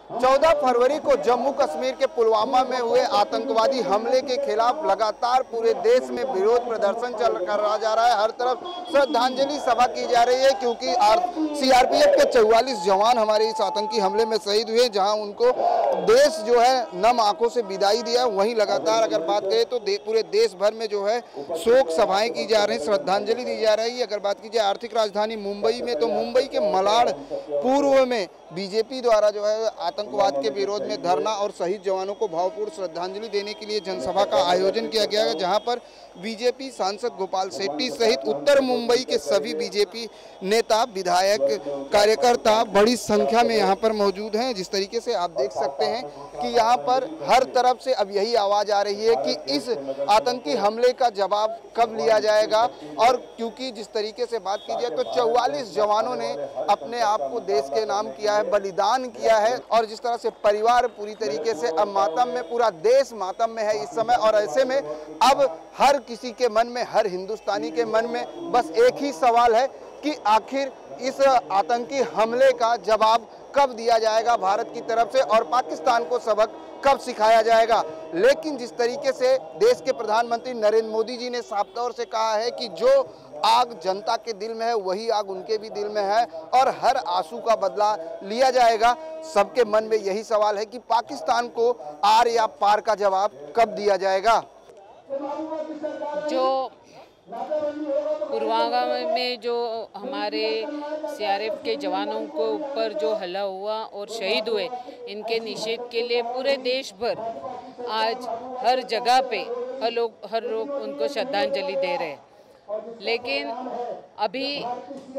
14 फरवरी को जम्मू कश्मीर के पुलवामा में हुए आतंकवादी हमले के खिलाफ लगातार पूरे देश में विरोध प्रदर्शन करा जा रहा है। हर तरफ श्रद्धांजलि सभा की जा रही है, क्योंकि सीआरपीएफ के 44 जवान हमारे इस आतंकी हमले में शहीद हुए, जहां उनको देश जो है नम आंखों से विदाई दिया। वहीं लगातार अगर बात करें तो पूरे देश भर में जो है शोक सभाएं की जा रही, श्रद्धांजलि दी जा रही है। अगर बात की जाए आर्थिक राजधानी मुंबई में, तो मुंबई के मलाड पूर्व में बीजेपी द्वारा जो है आतंकवाद के विरोध में धरना और शहीद जवानों को भावपूर्ण श्रद्धांजलि देने के लिए जनसभा का आयोजन किया गया है, जहां पर बीजेपी सांसद गोपाल शेट्टी सहित उत्तर मुंबई के सभी बीजेपी नेता, विधायक, कार्यकर्ता बड़ी संख्या में यहां पर मौजूद हैं। जिस तरीके से आप देख सकते हैं कि यहां पर हर तरफ से अब यही आवाज आ रही है कि इस आतंकी हमले का जवाब कब लिया जाएगा। और क्योंकि जिस तरीके से बात की जाए तो 44 जवानों ने अपने आप को देश के नाम किया है, बलिदान किया है, और जिस तरह से परिवार पूरी तरीके से अब मातम में, पूरा देश मातम में है इस समय। और ऐसे में अब हर किसी के मन में, हर हिंदुस्तानी के मन में बस एक ही सवाल है कि आखिर इस आतंकी हमले का जवाब कब दिया जाएगा भारत की तरफ से, और पाकिस्तान को सबक कब सिखाया जाएगा। लेकिन जिस तरीके से देश के प्रधानमंत्री नरेंद्र मोदी जी ने साफ तौर से कहा है कि जो आग जनता के दिल में है वही आग उनके भी दिल में है, और हर आंसू का बदला लिया जाएगा। सबके मन में यही सवाल है कि पाकिस्तान को आर या पार का जवाब कब दिया जाएगा। जो पुलवामा में जो हमारे सीआरपीएफ के जवानों को ऊपर जो हमला हुआ और शहीद हुए, इनके निषेध के लिए पूरे देश भर आज हर जगह पे हर लोग उनको श्रद्धांजलि दे रहे हैं। लेकिन अभी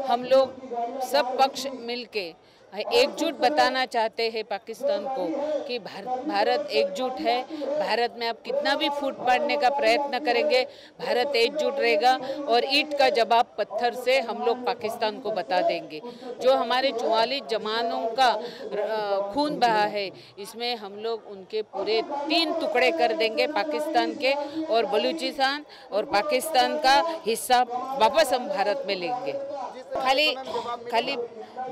हम लोग सब पक्ष मिलके एकजुट बताना चाहते हैं पाकिस्तान को कि भारत एकजुट है। भारत में आप कितना भी फूट पाड़ने का प्रयत्न करेंगे, भारत एकजुट रहेगा, और ईंट का जवाब पत्थर से हम लोग पाकिस्तान को बता देंगे। जो हमारे 44 जवानों का खून बहा है, इसमें हम लोग उनके पूरे 3 टुकड़े कर देंगे पाकिस्तान के, और बलूचिस्तान और पाकिस्तान का हिस्सा वापस हम भारत में लेंगे। खाली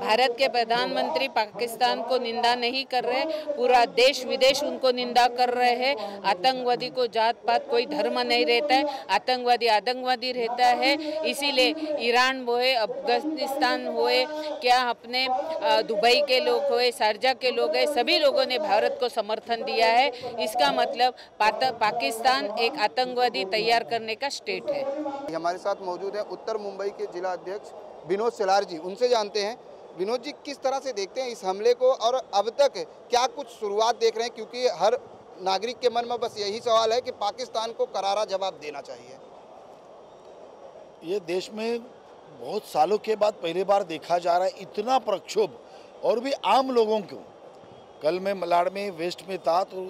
भारत के प्रधानमंत्री पाकिस्तान को निंदा नहीं कर रहे, पूरा देश विदेश उनको निंदा कर रहे हैं। आतंकवादी को जात पात कोई धर्म नहीं रहता है, आतंकवादी रहता है। इसीलिए ईरान होए, अफगानिस्तान होए, क्या अपने दुबई के लोग होए, शारजा के लोग हैं, सभी लोगों ने भारत को समर्थन दिया है। इसका मतलब पाकिस्तान एक आतंकवादी तैयार करने का स्टेट है। हमारे साथ मौजूद है उत्तर मुंबई के जिला अध्यक्ष विनोद सेलार जी, उनसे जानते हैं। विनोद जी, किस तरह से देखते हैं इस हमले को, और अब तक क्या कुछ शुरुआत देख रहे हैं? क्योंकि हर नागरिक के मन में बस यही सवाल है कि पाकिस्तान को करारा जवाब देना चाहिए। ये देश में बहुत सालों के बाद पहली बार देखा जा रहा है इतना प्रक्षोभ, और भी आम लोगों को। कल मैं मलाड में वेस्ट में था तो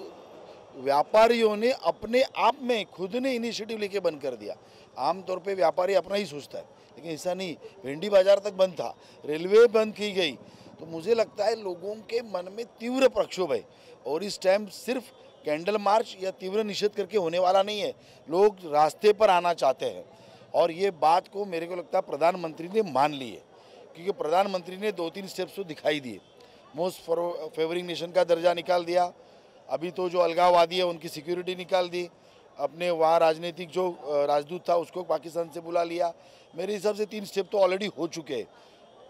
व्यापारियों ने अपने आप में खुद ने इनिशिएटिव लेके बंद कर दिया। आमतौर पे व्यापारी अपना ही सोचता है, लेकिन ऐसा नहीं। भिंडी बाजार तक बंद था, रेलवे बंद की गई। तो मुझे लगता है लोगों के मन में तीव्र प्रक्षोभ है, और इस टाइम सिर्फ कैंडल मार्च या तीव्र निषेध करके होने वाला नहीं है। लोग रास्ते पर आना चाहते हैं, और ये बात को मेरे को लगता है प्रधानमंत्री ने मान ली है, क्योंकि प्रधानमंत्री ने 2-3 स्टेप्स तो दिखाई दिए। मोस्ट फेवरिंग नेशन का दर्जा निकाल दिया, अभी तो जो अलगाववादी है उनकी सिक्योरिटी निकाल दी, अपने वहाँ राजनीतिक जो राजदूत था उसको पाकिस्तान से बुला लिया। मेरे हिसाब से 3 स्टेप तो ऑलरेडी हो चुके हैं।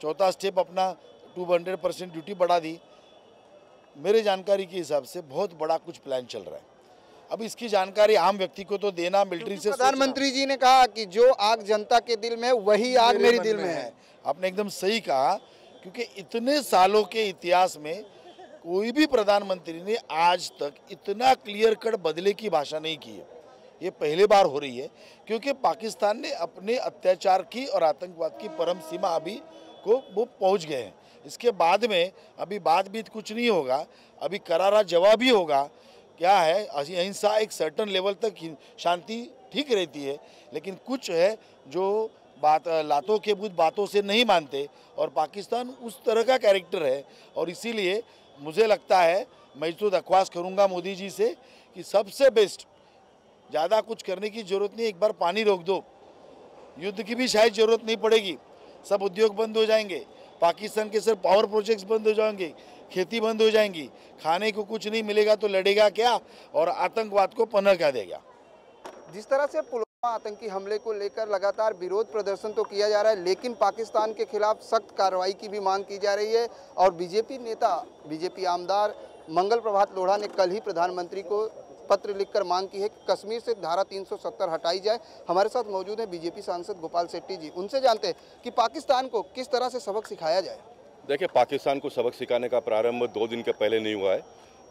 चौथा स्टेप अपना 200% ड्यूटी बढ़ा दी। मेरे जानकारी के हिसाब से बहुत बड़ा कुछ प्लान चल रहा है। अब इसकी जानकारी आम व्यक्ति को तो देना, मिलिट्री से। प्रधानमंत्री जी ने कहा कि जो आग जनता के दिल में है वही आग मेरे दिल में है। आपने एकदम सही कहा, क्योंकि इतने सालों के इतिहास में कोई भी प्रधानमंत्री ने आज तक इतना क्लियर कट बदले की भाषा नहीं की है। ये पहली बार हो रही है, क्योंकि पाकिस्तान ने अपने अत्याचार की और आतंकवाद की परम सीमा अभी को वो पहुंच गए हैं। इसके बाद में अभी बात बीत कुछ नहीं होगा, अभी करारा जवाब ही होगा। क्या है, अहिंसा एक सर्टन लेवल तक शांति ठीक रहती है, लेकिन कुछ है जो बात लातों के बुत बातों से नहीं मानते, और पाकिस्तान उस तरह का कैरेक्टर है। और इसीलिए मुझे लगता है, मैं तो दरख्वास्त करूंगा मोदी जी से कि सबसे बेस्ट, ज़्यादा कुछ करने की ज़रूरत नहीं, एक बार पानी रोक दो, युद्ध की भी शायद ज़रूरत नहीं पड़ेगी, सब उद्योग बंद हो जाएंगे, पाकिस्तान के सिर्फ पावर प्रोजेक्ट्स बंद हो जाएंगे, खेती बंद हो जाएंगी, खाने को कुछ नहीं मिलेगा तो लड़ेगा क्या और आतंकवाद को पनह क्या देगा। जिस तरह से पुलवामा आतंकी हमले को लेकर लगातार विरोध प्रदर्शन तो किया जा रहा है, लेकिन पाकिस्तान के खिलाफ सख्त कार्रवाई की भी मांग की जा रही है। और बीजेपी नेता, बीजेपी आमदार मंगल प्रभात लोढ़ा ने कल ही प्रधानमंत्री को पत्र लिखकर मांग की है कि कश्मीर से धारा 370 हटाई जाए। हमारे साथ मौजूद हैं बीजेपी सांसद गोपाल शेट्टी जी, उनसे जानते हैं कि पाकिस्तान को किस तरह से सबक सिखाया जाए। देखिए, पाकिस्तान को सबक सिखाने का प्रारंभ 2 दिन के पहले नहीं हुआ है।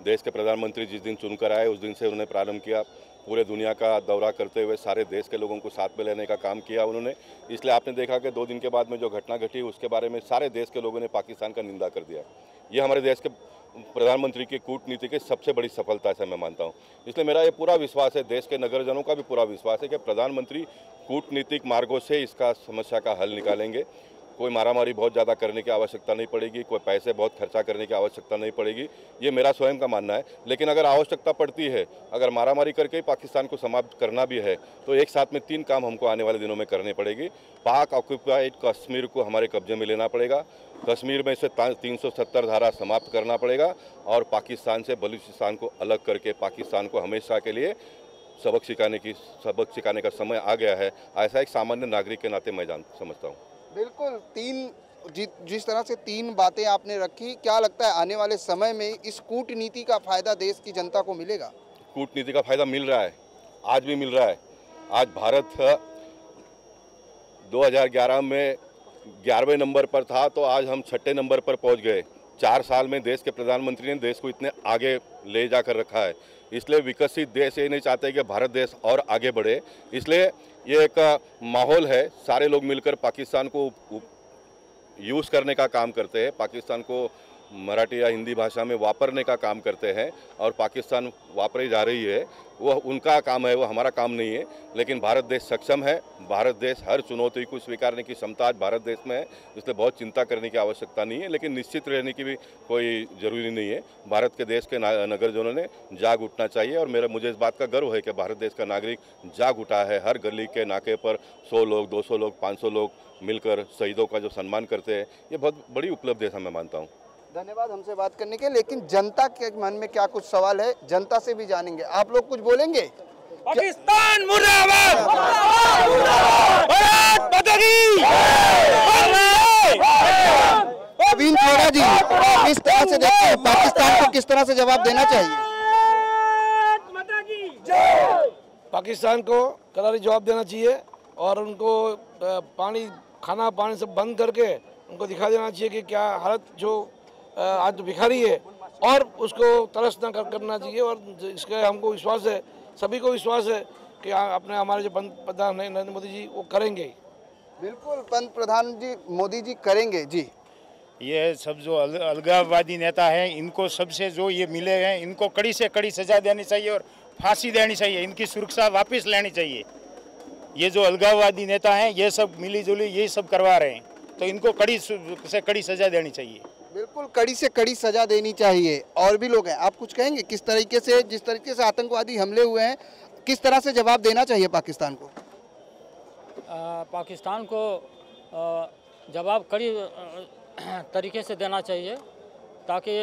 देश के प्रधानमंत्री जिस दिन चुनकर आए उस दिन से उन्होंने प्रारंभ किया। पूरे दुनिया का दौरा करते हुए सारे देश के लोगों को साथ में लेने का काम किया उन्होंने। इसलिए आपने देखा कि 2 दिन के बाद में जो घटना घटी उसके बारे में सारे देश के लोगों ने पाकिस्तान का निंदा कर दिया। ये हमारे देश के प्रधानमंत्री की कूटनीति की सबसे बड़ी सफलता है, मैं मानता हूँ। इसलिए मेरा ये पूरा विश्वास है, देश के नगरजनों का भी पूरा विश्वास है कि प्रधानमंत्री कूटनीतिक मार्गों से इसका समस्या का हल निकालेंगे। कोई मारामारी बहुत ज़्यादा करने की आवश्यकता नहीं पड़ेगी, कोई पैसे बहुत खर्चा करने की आवश्यकता नहीं पड़ेगी, ये मेरा स्वयं का मानना है। लेकिन अगर आवश्यकता पड़ती है, अगर मारामारी करके पाकिस्तान को समाप्त करना भी है तो एक साथ में 3 काम हमको आने वाले दिनों में करने पड़ेगी। पाक ऑक्युपाइड कश्मीर को हमारे कब्जे में लेना पड़ेगा, कश्मीर में से 370 धारा समाप्त करना पड़ेगा और पाकिस्तान से बलूचिस्तान को अलग करके पाकिस्तान को हमेशा के लिए सबक सिखाने का समय आ गया है। ऐसा एक सामान्य नागरिक के नाते मैं समझता हूँ। बिल्कुल, जिस तरह से 3 बातें आपने रखी, क्या लगता है आने वाले समय में इस कूटनीति का फायदा देश की जनता को मिलेगा? कूटनीति का फायदा मिल रहा है, आज भी मिल रहा है। आज भारत 2011 में 11वें नंबर पर था तो आज हम 6ठे नंबर पर पहुंच गए। 4 साल में देश के प्रधानमंत्री ने देश को इतने आगे ले जाकर रखा है। इसलिए विकसित देश ये नहीं चाहते कि भारत देश और आगे बढ़े। इसलिए ये एक माहौल है, सारे लोग मिलकर पाकिस्तान को यूज़ करने का काम करते हैं, पाकिस्तान को मराठी या हिंदी भाषा में वापरने का काम करते हैं और पाकिस्तान वापरी जा रही है, वह उनका काम है, वो हमारा काम नहीं है। लेकिन भारत देश सक्षम है, भारत देश हर चुनौती को स्वीकारने की क्षमता आज भारत देश में है, इसलिए बहुत चिंता करने की आवश्यकता नहीं है। लेकिन निश्चित रहने की भी कोई ज़रूरी नहीं है। भारत के देश के नगरजनों ने जाग उठना चाहिए और मुझे इस बात का गर्व है कि भारत देश का नागरिक जाग उठा है। हर गली के नाके पर 100 लोग, 200 लोग, 500 लोग मिलकर शहीदों का जो सम्मान करते हैं, ये बहुत बड़ी उपलब्धि है, मैं मानता हूँ। धन्यवाद हमसे बात करने के। लेकिन जनता के मन में क्या कुछ सवाल है, जनता से भी जानेंगे। आप लोग कुछ बोलेंगे? पाकिस्तान मुर्दाबाद, भारत माता की अरविंद खेड़ा जी, किस तरह से देखते हैं पाकिस्तान को किस तरह से जवाब देना चाहिए? पाकिस्तान को करारी जवाब देना चाहिए और उनको खाना पानी सब बंद करके उनको दिखा देना चाहिए कि क्या हालत जो आज तो भिखारी है और उसको तरस न करना चाहिए। और इसका हमको विश्वास है, सभी को विश्वास है कि हमारे जो प्रधान नरेंद्र मोदी जी वो करेंगे। बिल्कुल, प्रधान जी मोदी जी करेंगे जी। ये सब जो अलगाववादी नेता हैं, इनको सबसे जो ये मिले हैं, इनको कड़ी से कड़ी सजा देनी चाहिए और फांसी देनी चाहिए, इनकी सुरक्षा वापस लेनी चाहिए। ये जो अलगाववादी नेता हैं ये सब मिली जुली यही सब करवा रहे हैं, तो इनको कड़ी से कड़ी सजा देनी चाहिए। बिल्कुल, कड़ी से कड़ी सजा देनी चाहिए। और भी लोग हैं, आप कुछ कहेंगे? जिस तरीके से आतंकवादी हमले हुए हैं, किस तरह से जवाब देना चाहिए पाकिस्तान को? पाकिस्तान को जवाब कड़ी तरीके से देना चाहिए ताकि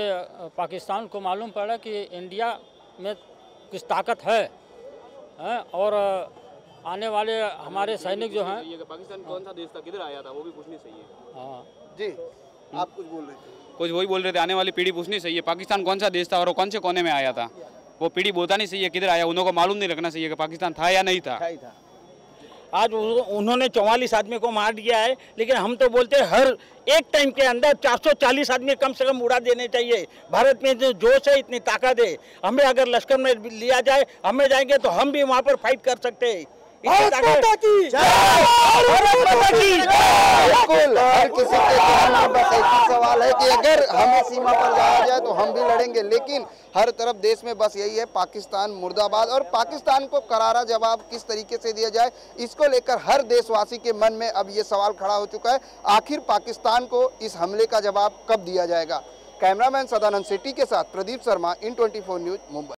पाकिस्तान को मालूम पड़े कि इंडिया में कुछ ताकत है और आने वाले हमारे सैनिक जो हैं। पाकिस्तान कौन सा देश था, किधर आया था, वो भी पूछनी चाहिए। हाँ जी, आप कुछ बोल रहे थे? कुछ वही बोल रहे थे, आने वाली पीढ़ी पूछनी चाहिए पाकिस्तान कौन सा देश था और वो कौन से कोने में आया था। वो पीढ़ी बोलता नहीं चाहिए किधर आया, उनको मालूम नहीं रखना चाहिए कि पाकिस्तान था या नहीं था। आज उन्होंने 44 आदमी को मार दिया है, लेकिन हम तो बोलते हैं हर एक टाइम के अंदर 440 आदमी कम से कम उड़ा देने चाहिए। भारत में जो जोश है, इतनी ताकत है, हमें अगर लश्कर में लिया जाए, हमें जाएंगे तो हम भी वहाँ पर फाइट कर सकते हैं। बिल्कुल, हर किसी के ध्यान में बस एक ही सवाल है कि अगर हमें सीमा पर जाया जाए तो हम भी लड़ेंगे। लेकिन हर तरफ देश में बस यही है, पाकिस्तान मुर्दाबाद। और पाकिस्तान को करारा जवाब किस तरीके से दिया जाए, इसको लेकर हर देशवासी के मन में अब ये सवाल खड़ा हो चुका है, आखिर पाकिस्तान को इस हमले का जवाब कब दिया जाएगा। कैमरामैन सदानंद शेट्टी के साथ प्रदीप शर्मा, IN24 न्यूज, मुंबई।